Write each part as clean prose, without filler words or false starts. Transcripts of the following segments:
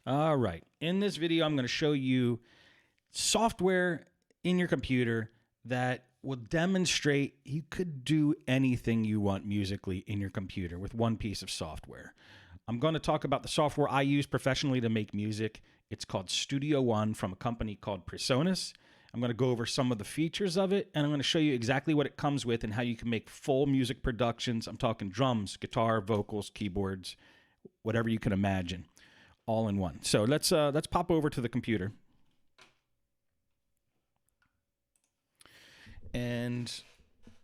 All right. In this video, I'm going to show you software in your computer that will demonstrate you could do anything you want musically in your computer with one piece of software. I'm going to talk about the software I use professionally to make music. It's called Studio One from a company called Presonus. I'm going to go over some of the features of it, and I'm going to show you exactly what it comes with and how you can make full music productions. I'm talking drums, guitar, vocals, keyboards, whatever you can imagine, all in one. So let's pop over to the computer. And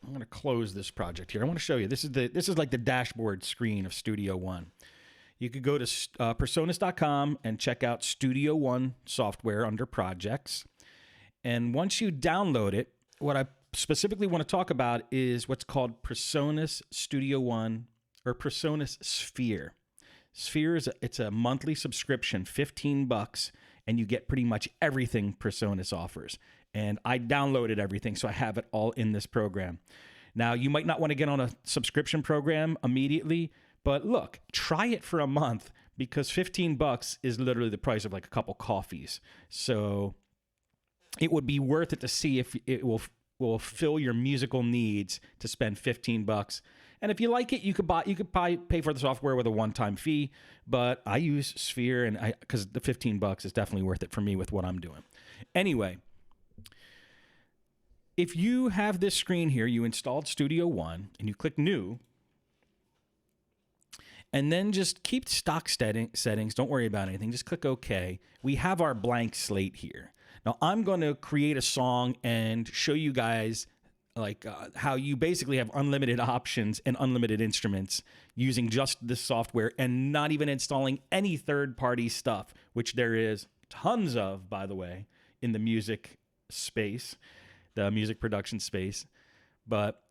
I'm going to close this project here. I want to show you. This is like the dashboard screen of Studio One. You could go to Presonus.com and check out Studio One software under projects. And once you download it, what I specifically want to talk about is what's called Presonus Studio One or Presonus Sphere. Sphere it's a monthly subscription, $15, and you get pretty much everything Presonus offers. And I downloaded everything, so I have it all in this program. Now, you might not want to get on a subscription program immediately, but look, try it for a month because $15 is literally the price of like a couple coffees. So it would be worth it to see if it will fill your musical needs to spend $15. And if you like it, you could pay for the software with a one-time fee. But I use Sphere, and because the $15 is definitely worth it for me with what I'm doing. Anyway, if you have this screen here, you installed Studio One, and you click New, and then just keep stock settings. Don't worry about anything. Just click OK. We have our blank slate here. Now, I'm going to create a song and show you guys like how you basically have unlimited options and unlimited instruments using just this software and not even installing any third-party stuff, which there is tons of, by the way, in the music space, the music production space. But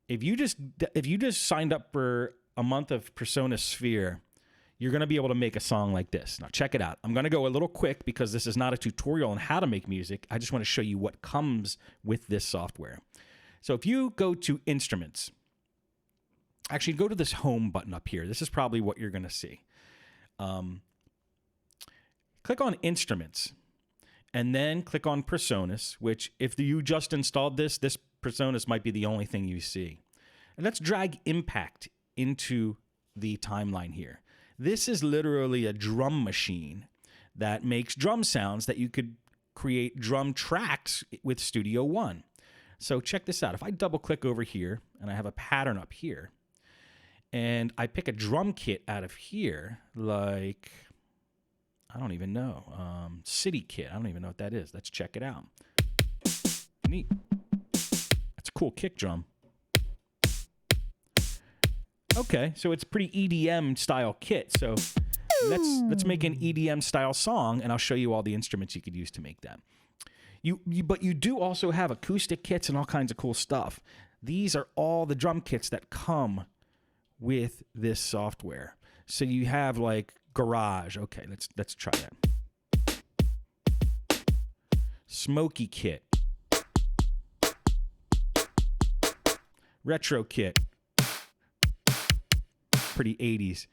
if you just signed up for a month of Presonus Sphere, you're going to be able to make a song like this. Now, check it out. I'm going to go a little quick because this is not a tutorial on how to make music. I just want to show you what comes with this software. So if you go to Instruments, actually go to this Home button up here. This is probably what you're going to see. Click on Instruments, and then click on Presonus, which if you just installed this Presonus might be the only thing you see. And let's drag Impact into the timeline here. This is literally a drum machine that makes drum sounds that you could create drum tracks with Studio One. So check this out. If I double click over here and I have a pattern up here and I pick a drum kit out of here, like, I don't even know, City Kit. I don't even know what that is. Let's check it out. Neat. That's a cool kick drum. Okay, so it's pretty EDM style kit. So let's make an EDM style song, and I'll show you all the instruments you could use to make that. But you do also have acoustic kits and all kinds of cool stuff. These are all the drum kits that come with this software. So you have like Garage. Okay, let's try that. Smoky kit. Retro kit. Pretty 80s.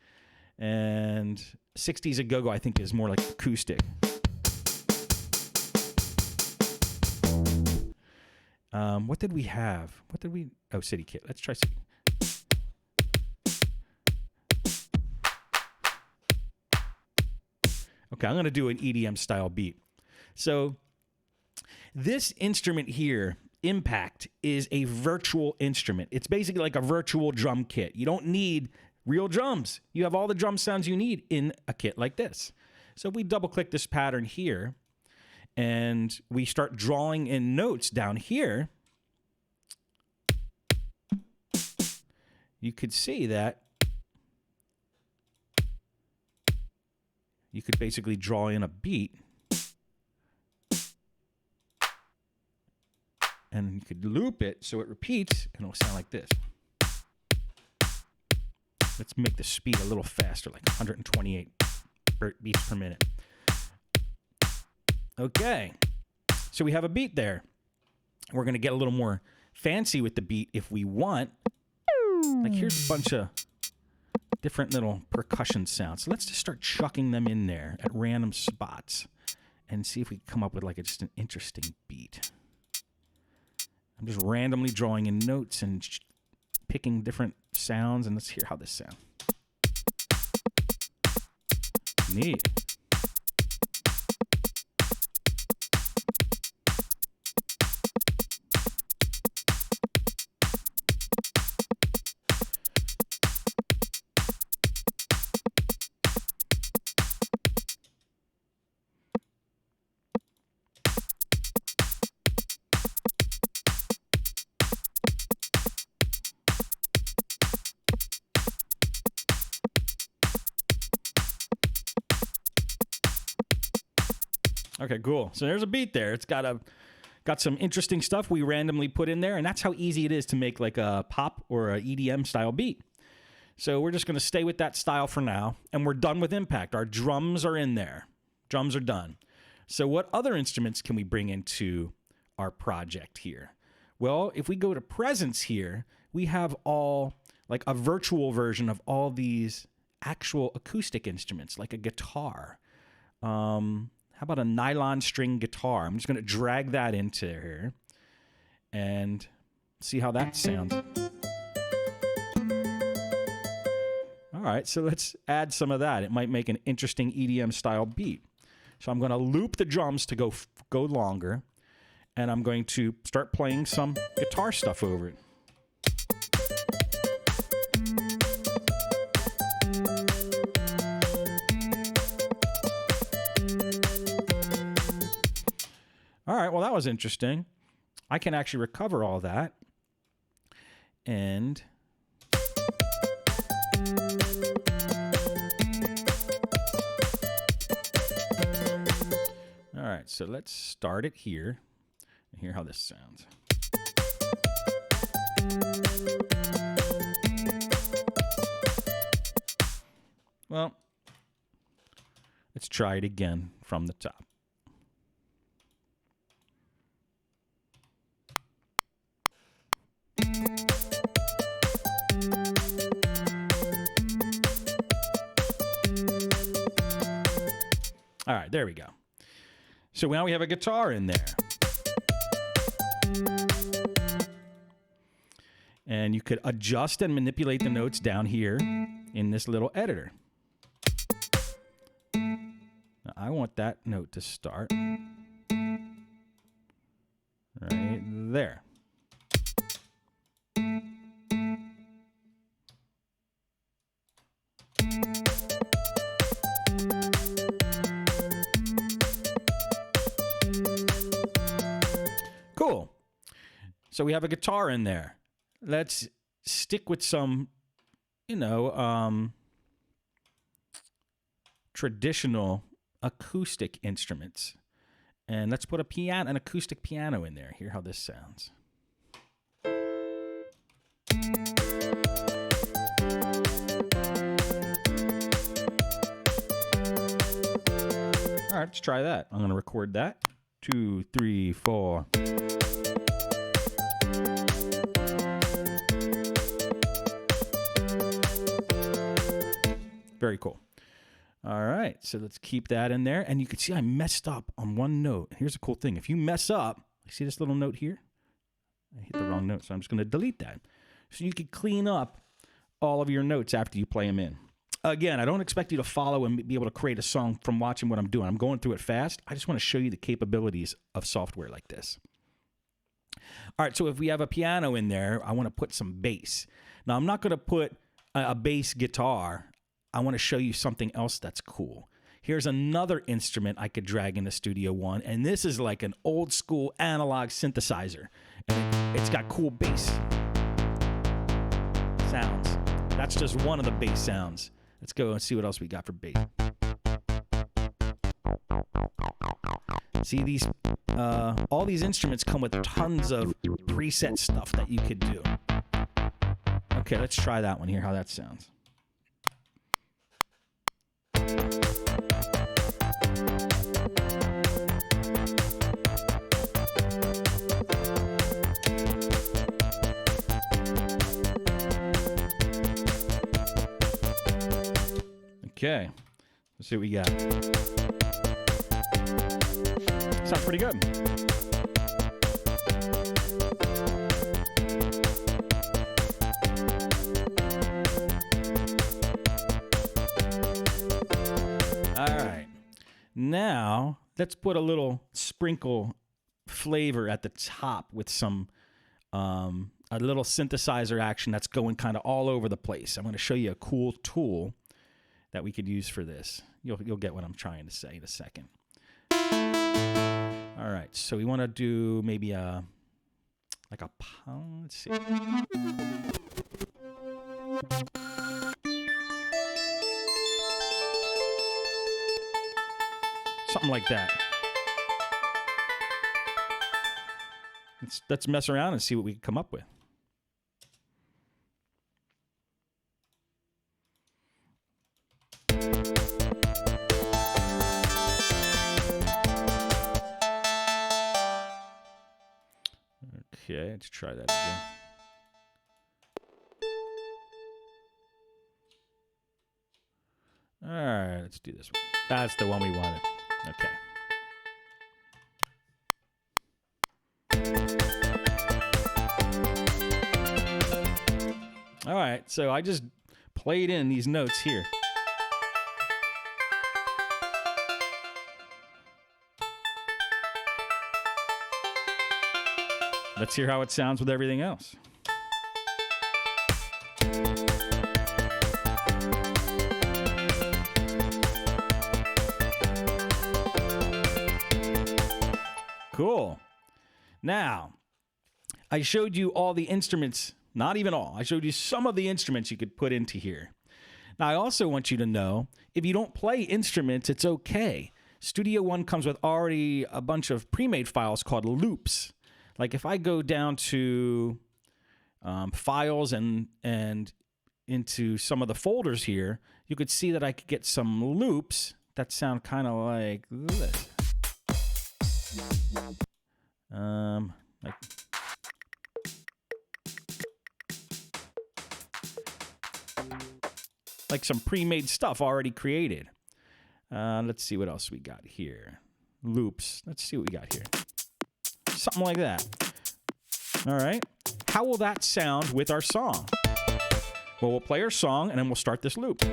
And 60s a go-go, I think, is more like acoustic. What did we have? Oh, City Kit. Let's try City. Okay, I'm going to do an EDM style beat. So this instrument here, Impact, is a virtual instrument. It's basically like a virtual drum kit. You don't need real drums. You have all the drum sounds you need in a kit like this. So we double click this pattern here and we start drawing in notes down here. You could see that you could basically draw in a beat and you could loop it so it repeats and it'll sound like this. Let's make the speed a little faster, like 128 beats per minute. Okay, so we have a beat there. We're going to get a little more fancy with the beat if we want. Like here's a bunch of different little percussion sounds. So let's just start chucking them in there at random spots and see if we can come up with like just an interesting beat. I'm just randomly drawing in notes and picking different sounds, and let's hear how this sounds. Neat. Okay, cool. So there's a beat there. It's got some interesting stuff we randomly put in there, and that's how easy it is to make like a pop or a EDM style beat. So we're just going to stay with that style for now, and we're done with impact. Our drums are in there. Drums are done. So what other instruments can we bring into our project here? Well, if we go to presence here, we have all like a virtual version of all these actual acoustic instruments, like a guitar. How about a nylon string guitar? I'm just going to drag that into here and see how that sounds. All right, so let's add some of that. It might make an interesting EDM style beat. So I'm going to loop the drums to go longer, and I'm going to start playing some guitar stuff over it. All right, well, that was interesting. I can actually recover all that. And all right, so let's start it here and hear how this sounds. Well, let's try it again from the top. All right, there we go. So now we have a guitar in there. And you could adjust and manipulate the notes down here in this little editor. Now, I want that note to start right there. Cool. So we have a guitar in there. Let's stick with some, traditional acoustic instruments. And let's put an acoustic piano in there. Hear how this sounds. All right, let's try that. I'm going to record that. 2, 3, 4. Very cool. All right, so let's keep that in there. And you can see I messed up on one note. Here's a cool thing. If you mess up, you see this little note here? I hit the wrong note, so I'm just going to delete that. So you can clean up all of your notes after you play them in. Again, I don't expect you to follow and be able to create a song from watching what I'm doing. I'm going through it fast. I just want to show you the capabilities of software like this. All right, so if we have a piano in there, I want to put some bass. Now, I'm not going to put a bass guitar. I want to show you something else that's cool. Here's another instrument I could drag into Studio One, and this is like an old school analog synthesizer. And it's got cool bass sounds. That's just one of the bass sounds. Let's go and see what else we got for bass. See, these all these instruments come with tons of preset stuff that you could do. Okay, let's try that one. Hear how that sounds. Okay, let's see what we got. Sounds pretty good. All right. Now, let's put a little sprinkle flavor at the top with some a little synthesizer action that's going kind of all over the place. I'm going to show you a cool tool that we could use for this. You'll get what I'm trying to say in a second. All right, so we want to do maybe like a pound. Let's see. Something like that. Let's mess around and see what we can come up with. Okay, let's try that again. All right, let's do this one. That's the one we wanted. Okay. All right, so I just played in these notes here. Let's hear how it sounds with everything else. Cool. Now, I showed you all the instruments, not even all. I showed you some of the instruments you could put into here. Now, I also want you to know, if you don't play instruments, it's okay. Studio One comes with already a bunch of pre-made files called loops. Like if I go down to files and into some of the folders here, you could see that I could get some loops that sound kind of like this. Like some pre-made stuff already created. Let's see what else we got here. Loops. Let's see what we got here. Something like that. All right. How will that sound with our song? Well, we'll play our song and then we'll start this loop.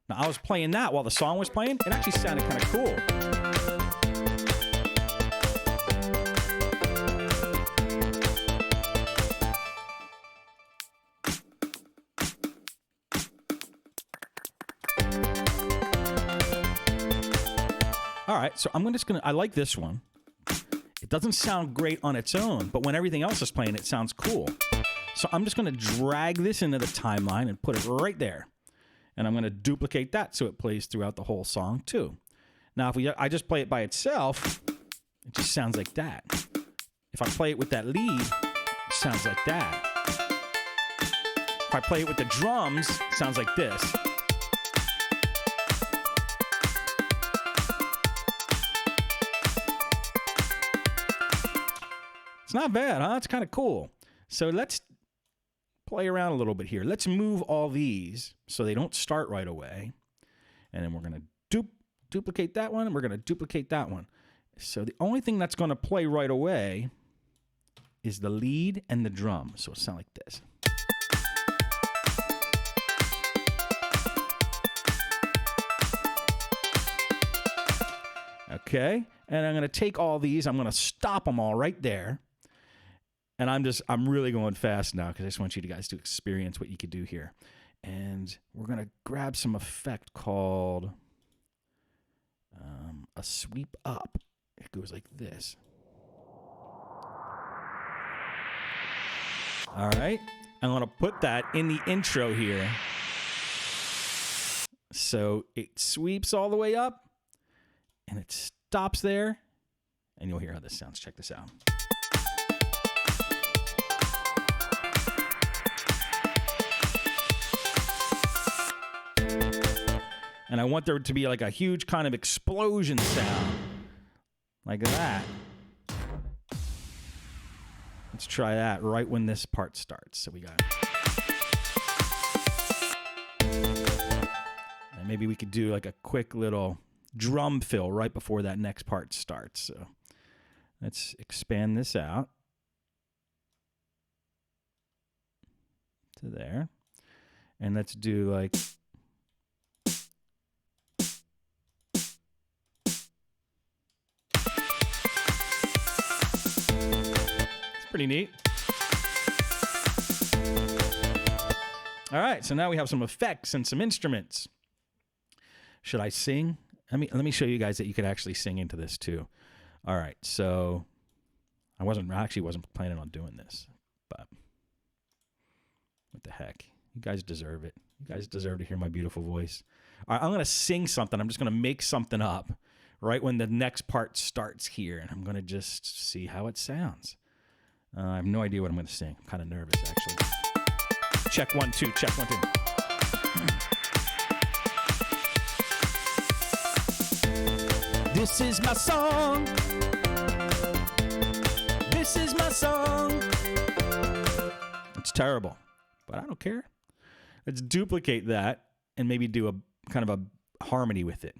Now, I was playing that while the song was playing. It actually sounded kind of cool. All right, so I like this one. It doesn't sound great on its own, but when everything else is playing, it sounds cool. So I'm just gonna drag this into the timeline and put it right there. And I'm gonna duplicate that so it plays throughout the whole song too. Now, if I just play it by itself, it just sounds like that. If I play it with that lead, it sounds like that. If I play it with the drums, it sounds like this. It's not bad, huh? It's kind of cool. So let's play around a little bit here. Let's move all these so they don't start right away. And then we're going to duplicate that one, and we're going to duplicate that one. So the only thing that's going to play right away is the lead and the drum. So it'll sound like this. Okay, and I'm going to take all these. I'm going to stop them all right there. And I'm really going fast now because I just want you guys to experience what you could do here. And we're going to grab some effect called a sweep up. It goes like this. All right. I'm going to put that in the intro here. So it sweeps all the way up and it stops there. And you'll hear how this sounds. Check this out. And I want there to be like a huge kind of explosion sound. like that. Let's try that right when this part starts. So we got... And maybe we could do like a quick little drum fill right before that next part starts. So let's expand this out to there. And let's do like... Pretty neat. All right, so now we have some effects and some instruments. Should I sing? Let me show you guys that you could actually sing into this too. All right, so I actually wasn't planning on doing this, but what the heck? You guys deserve it. You guys deserve to hear my beautiful voice. All right, I'm gonna sing something. I'm just gonna make something up right when the next part starts here, and I'm gonna just see how it sounds. I have no idea what I'm going to sing. I'm kind of nervous, actually. Check 1, 2. Check 1, 2. This is my song. This is my song. It's terrible, but I don't care. Let's duplicate that and maybe do a kind of a harmony with it.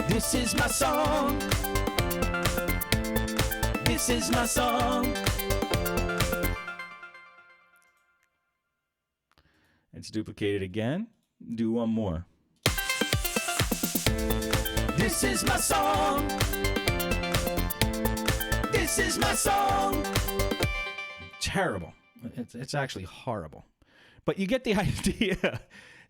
This is my song. This is my song. Let's duplicate it again. Do one more. This is my song. This is my song. Terrible. It's actually horrible. But you get the idea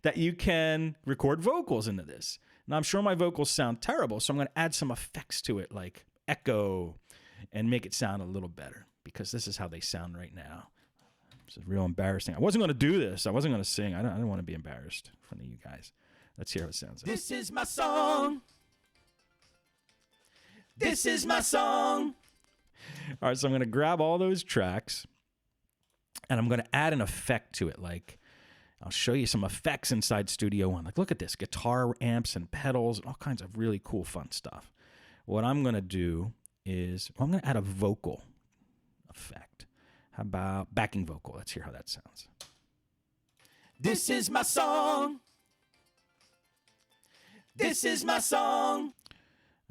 that you can record vocals into this. Now, I'm sure my vocals sound terrible, so I'm going to add some effects to it, like echo, and make it sound a little better, because this is how they sound right now. This is real embarrassing. I wasn't going to do this. I wasn't going to sing. I don't want to be embarrassed in front of you guys. Let's hear how it sounds. This is my song. This is my song. All right, so I'm going to grab all those tracks, and I'm going to add an effect to it, like... I'll show you some effects inside Studio One. Like, look at this, guitar amps and pedals, and all kinds of really cool, fun stuff. What I'm going to do is, I'm going to add a vocal effect. How about backing vocal? Let's hear how that sounds. This is my song. This is my song.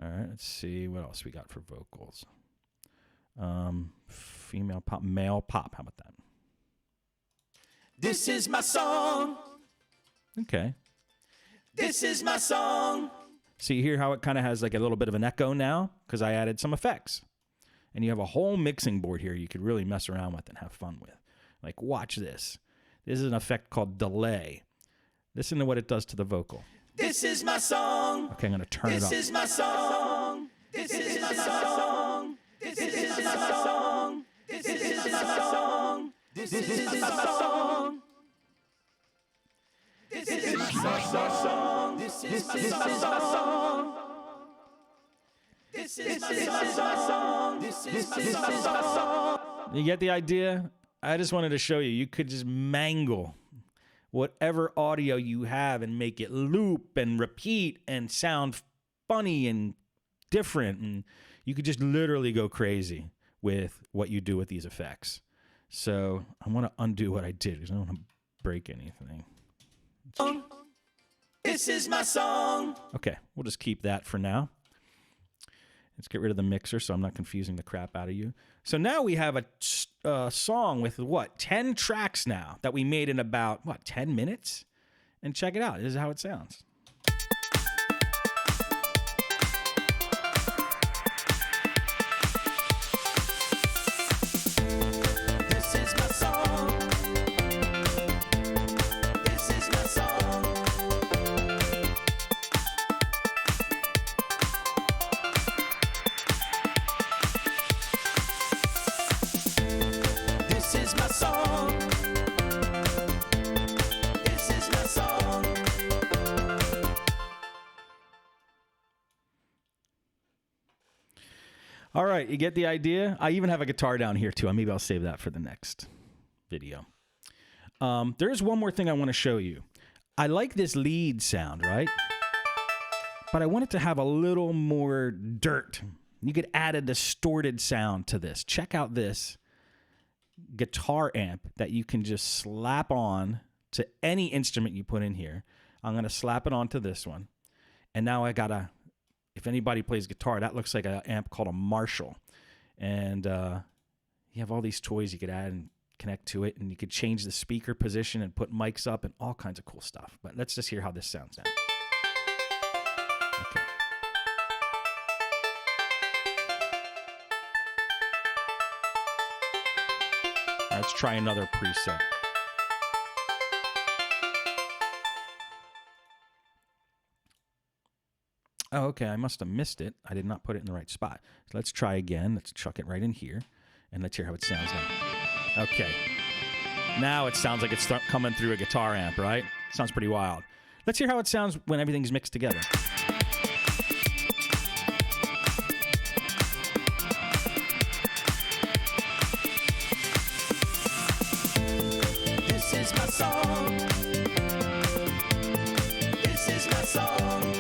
All right, let's see what else we got for vocals. Female pop, male pop. How about that? This is my song. Okay. This is my song. See here how it kind of has like a little bit of an echo now? Because I added some effects. And you have a whole mixing board here you could really mess around with and have fun with. Like, watch this. This is an effect called delay. Listen to what it does to the vocal. This is my song. Okay, I'm going to turn it up. This is my song. This is my song. This is my song. This is my song. This is my song. This is my song. This is my song. This is my song. This is my song. You get the idea? I just wanted to show you. You could just mangle whatever audio you have and make it loop and repeat and sound funny and different. And you could just literally go crazy with what you do with these effects. So I want to undo what I did because I don't want to break anything. This is my song. Okay, we'll just keep that for now. Let's get rid of the mixer so I'm not confusing the crap out of you. So now we have a song with, what, 10 tracks now that we made in about, 10 minutes? And check it out. This is how it sounds. All right, you get the idea? I even have a guitar down here, too. Maybe I'll save that for the next video. There's one more thing I want to show you. I like this lead sound, right? but I want it to have a little more dirt. You could add a distorted sound to this. Check out this guitar amp that you can just slap on to any instrument you put in here. I'm going to slap it onto this one. And now I got if anybody plays guitar, that looks like an amp called a Marshall. And you have all these toys you could add and connect to it, and you could change the speaker position and put mics up and all kinds of cool stuff. But let's just hear how this sounds now. Okay. Let's try another preset. Oh, okay, I must have missed it. I did not put it in the right spot. So let's try again. Let's chuck it right in here, and let's hear how it sounds now. Okay. Now it sounds like it's coming through a guitar amp, right? Sounds pretty wild. Let's hear how it sounds when everything's mixed together. This is my song. This is my song.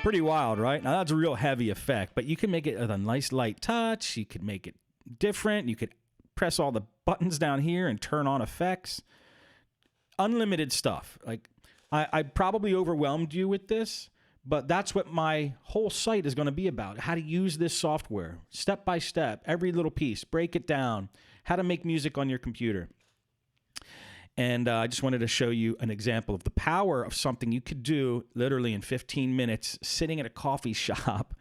Pretty wild, right? Now that's a real heavy effect, but you can make it with a nice light touch. You could make it different. You could press all the buttons down here and turn on effects. Unlimited stuff. Like I probably overwhelmed you with this, but that's what my whole site is going to be about. How to use this software step by step, every little piece, break it down, how to make music on your computer. And I just wanted to show you an example of the power of something you could do literally in 15 minutes sitting at a coffee shop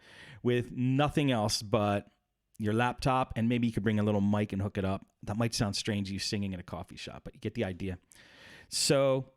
with nothing else but your laptop, and maybe you could bring a little mic and hook it up. That might sound strange, you singing at a coffee shop, but you get the idea. So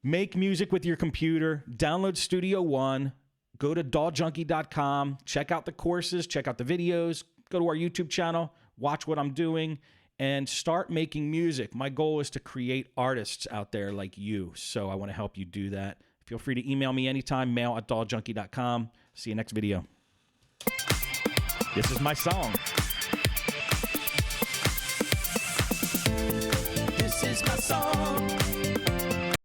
make music with your computer, download Studio One, go to dawjunkie.com, check out the courses, check out the videos, go to our YouTube channel, watch what I'm doing, and start making music. My goal is to create artists out there like you, so I want to help you do that. Feel free to email me anytime, mail@dawjunkie.com. See you next video. This is my song. This is my song.